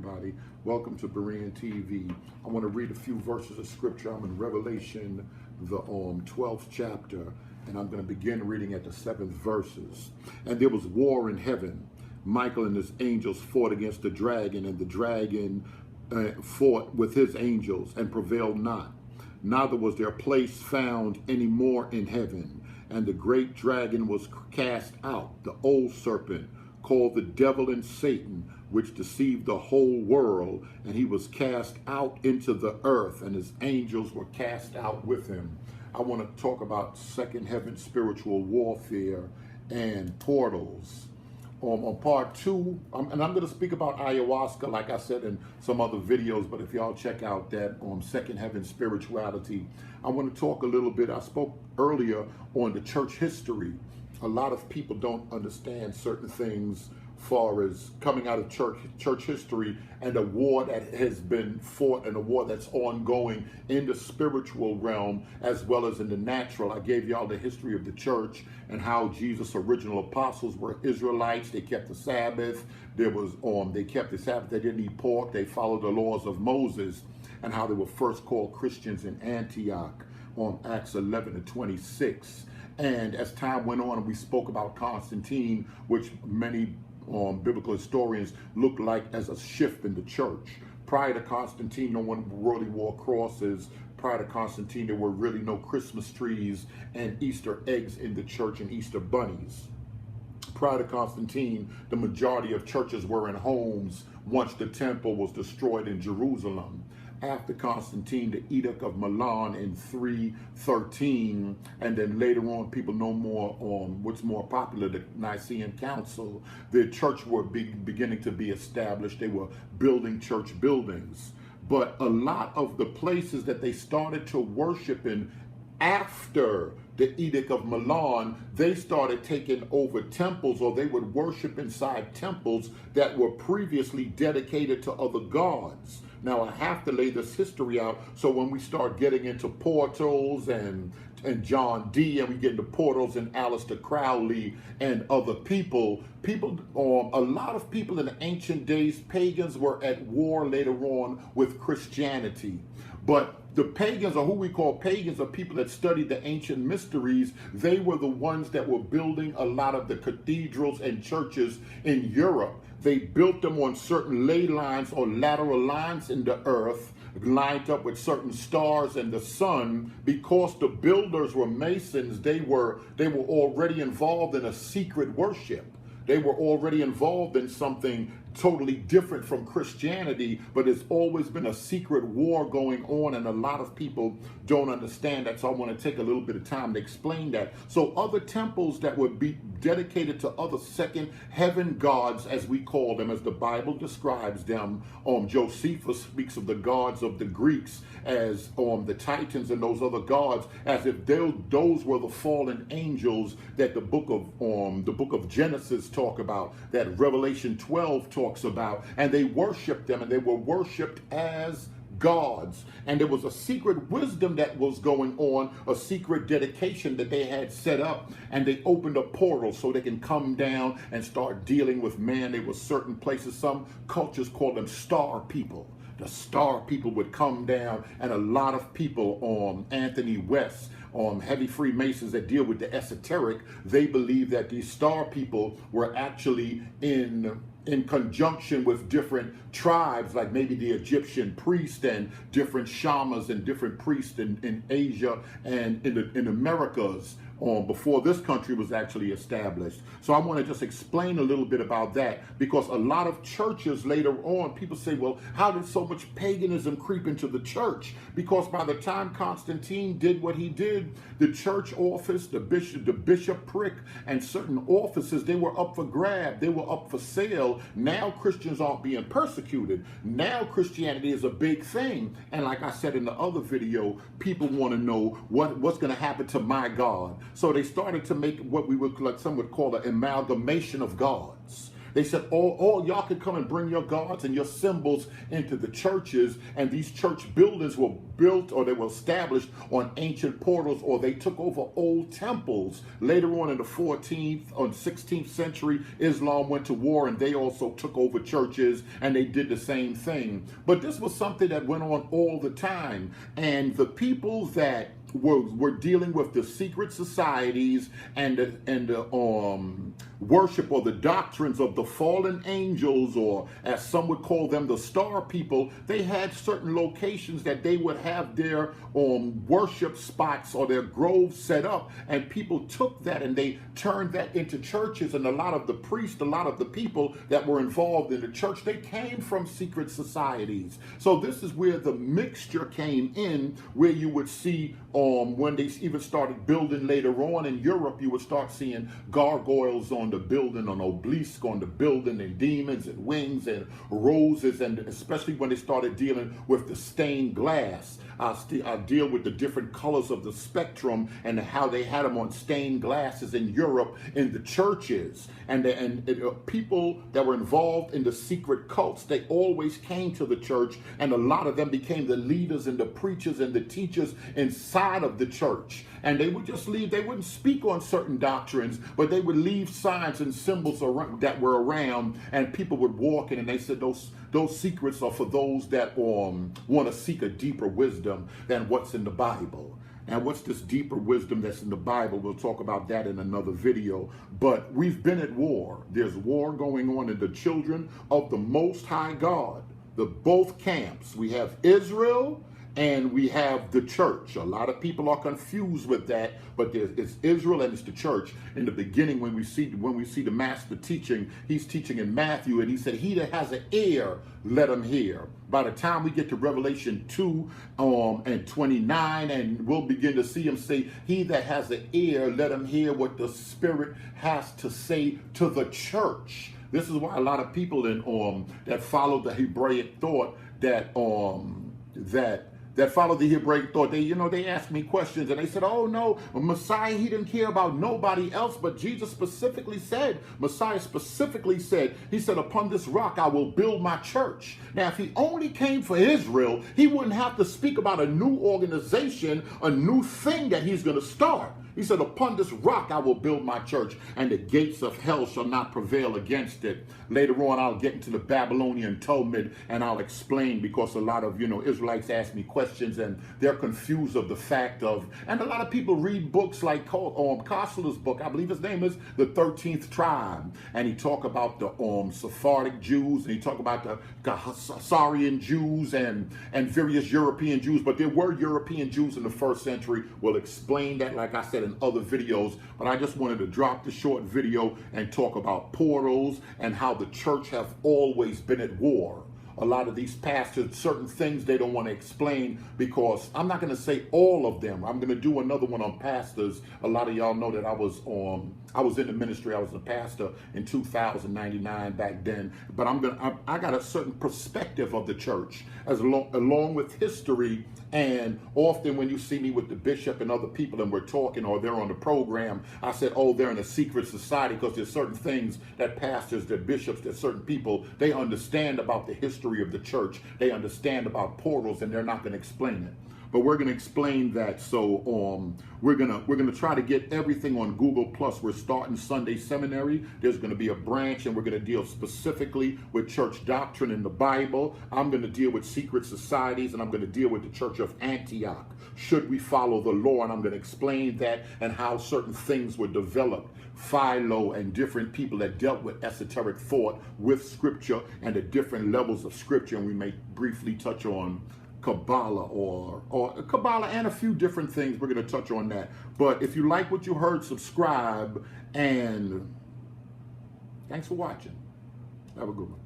everybody. Welcome to Berean TV. I want to read a few verses of scripture. I'm in Revelation, the 12th chapter, and I'm going to begin reading at the 7th verses. And there was war in heaven. Michael and his angels fought against the dragon, and the dragon fought with his angels and prevailed not. Neither was their place found any more in heaven. And the great dragon was cast out, the old serpent, called the devil and Satan, which deceived the whole world, and he was cast out into the earth, and his angels were cast out with him. I want to talk about second heaven spiritual warfare and portals. On part 2, and I'm going to speak about ayahuasca, like I said in some other videos, but if y'all check out that second heaven spirituality, I want to talk a little bit. I spoke earlier on the church history. A lot of people don't understand certain things far as coming out of church history and a war that has been fought and a war that's ongoing in the spiritual realm as well as in the natural. I gave y'all the history of the church and how Jesus' original apostles were Israelites. They kept the Sabbath. They kept the Sabbath. They didn't eat pork. They followed the laws of Moses, and how they were first called Christians in Antioch on Acts 11:26. And as time went on, we spoke about Constantine, which many biblical historians look like as a shift in the church. Prior to Constantine, no one really wore crosses. Prior to Constantine, there were really no Christmas trees and Easter eggs in the church and Easter bunnies. Prior to Constantine, the majority of churches were in homes once the temple was destroyed in Jerusalem. After Constantine, the Edict of Milan in 313, and then later on, people know more on what's more popular, the Nicene Council. The church were beginning to be established. They were building church buildings. But a lot of the places that they started to worship in after the Edict of Milan, they started taking over temples, or they would worship inside temples that were previously dedicated to other gods. Now, I have to lay this history out, so when we start getting into portals and John Dee, and we get into portals and Aleister Crowley and other people, a lot of people in the ancient days, pagans, were at war later on with Christianity. But the pagans, or who we call pagans, are people that studied the ancient mysteries. They were the ones that were building a lot of the cathedrals and churches in Europe. They built them on certain ley lines or lateral lines in the earth, lined up with certain stars and the sun. Because the builders were Masons, they were already involved in a secret worship. They were already involved in something totally different from Christianity, but there's always been a secret war going on, and a lot of people don't understand that, so I want to take a little bit of time to explain that. So other temples that would be dedicated to other second heaven gods, as we call them, as the Bible describes them. Josephus speaks of the gods of the Greeks as the Titans and those other gods, as if those were the fallen angels that the book of Genesis talk about, that Revelation 12 talks about, and they worshiped them, and they were worshipped as gods. And there was a secret wisdom that was going on, a secret dedication that they had set up, and they opened a portal so they can come down and start dealing with man. There were certain places, some cultures call them star people. The star people would come down, and a lot of people, Anthony West, heavy Freemasons that deal with the esoteric, they believe that these star people were actually in conjunction with different tribes, like maybe the Egyptian priest and different shamans and different priests in Asia and in Americas, before this country was actually established. So I want to just explain a little bit about that, because a lot of churches later on, people say, well, how did so much paganism creep into the church? Because by the time Constantine did what he did, the church office, the bishopric, and certain offices, they were up for grab. They were up for sale. Now Christians aren't being persecuted. Now Christianity is a big thing. And like I said in the other video, people want to know what's going to happen to my God. So they started to make what we would, like some would call, an amalgamation of gods. They said, oh, y'all can come and bring your gods and your symbols into the churches. And these church buildings were built, or they were established on ancient portals, or they took over old temples. Later on in the 14th or 16th century, Islam went to war and they also took over churches and they did the same thing. But this was something that went on all the time. And the people that were dealing with the secret societies and the worship or the doctrines of the fallen angels, or as some would call them, the star people. They had certain locations that they would have their worship spots or their groves set up, and people took that and they turned that into churches. And a lot of the priests, a lot of the people that were involved in the church, they came from secret societies. So this is where the mixture came in, where you would see when they even started building later on in Europe, you would start seeing gargoyles on the building, an obelisk on the building, and demons and wings and roses, and especially when they started dealing with the stained glass. I deal with the different colors of the spectrum and how they had them on stained glasses in Europe in the churches. And people that were involved in the secret cults, they always came to the church, and a lot of them became the leaders and the preachers and the teachers inside of the church. And they would just leave. They wouldn't speak on certain doctrines, but they would leave signs and symbols around, that were around, and people would walk in, and they said those secrets are for those that want to seek a deeper wisdom than what's in the Bible. And what's this deeper wisdom that's in the Bible? We'll talk about that in another video. But we've been at war. There's war going on in the children of the Most High God. Both camps. We have Israel and we have the church. A lot of people are confused with that, but it's Israel and it's the church. In the beginning, when we see the master teaching, he's teaching in Matthew, and he said, "He that has an ear, let him hear." By the time we get to Revelation 2 and 29, and we'll begin to see him say, "He that has an ear, let him hear what the Spirit has to say to the church." This is why a lot of people that follow the Hebraic thought that follow the Hebraic thought, they asked me questions, and they said, "Oh no, Messiah, he didn't care about nobody else." But Jesus specifically said, Messiah specifically said, he said, "Upon this rock I will build my church." Now, if he only came for Israel, he wouldn't have to speak about a new organization, a new thing that he's going to start. He said, "Upon this rock I will build my church, and the gates of hell shall not prevail against it." Later on, I'll get into the Babylonian Talmud, and I'll explain, because a lot of, Israelites ask me questions, and they're confused of the fact of, and a lot of people read books like Kostler's book, I believe his name is The 13th Tribe, and he talk about the Sephardic Jews, and he talk about the Khazarian Jews and various European Jews, but there were European Jews in the first century. We'll explain that, like I said, in other videos, but I just wanted to drop the short video and talk about portals and how the church have always been at war. A lot of these pastors, certain things they don't want to explain, because I'm not going to say all of them. I'm going to do another one on pastors. A lot of y'all know that I was in the ministry. I was a pastor in 2099 back then. But I got a certain perspective of the church, along with history. And often when you see me with the bishop and other people and we're talking, or they're on the program, I said, "Oh, they're in a secret society," because there's certain things that pastors, that bishops, that certain people, they understand about the history of the church. They understand about portals, and they're not going to explain it. But we're going to explain that. So we're gonna try to get everything on Google Plus. We're starting Sunday Seminary. There's going to be a branch, and we're going to deal specifically with church doctrine in the Bible. I'm going to deal with secret societies, and I'm going to deal with the Church of Antioch. Should we follow the law? And I'm going to explain that and how certain things were developed. Philo and different people that dealt with esoteric thought with Scripture and the different levels of Scripture. And we may briefly touch on Kabbalah or Kabbalah and a few different things. We're going to touch on that. But if you like what you heard, subscribe, and thanks for watching. Have a good one.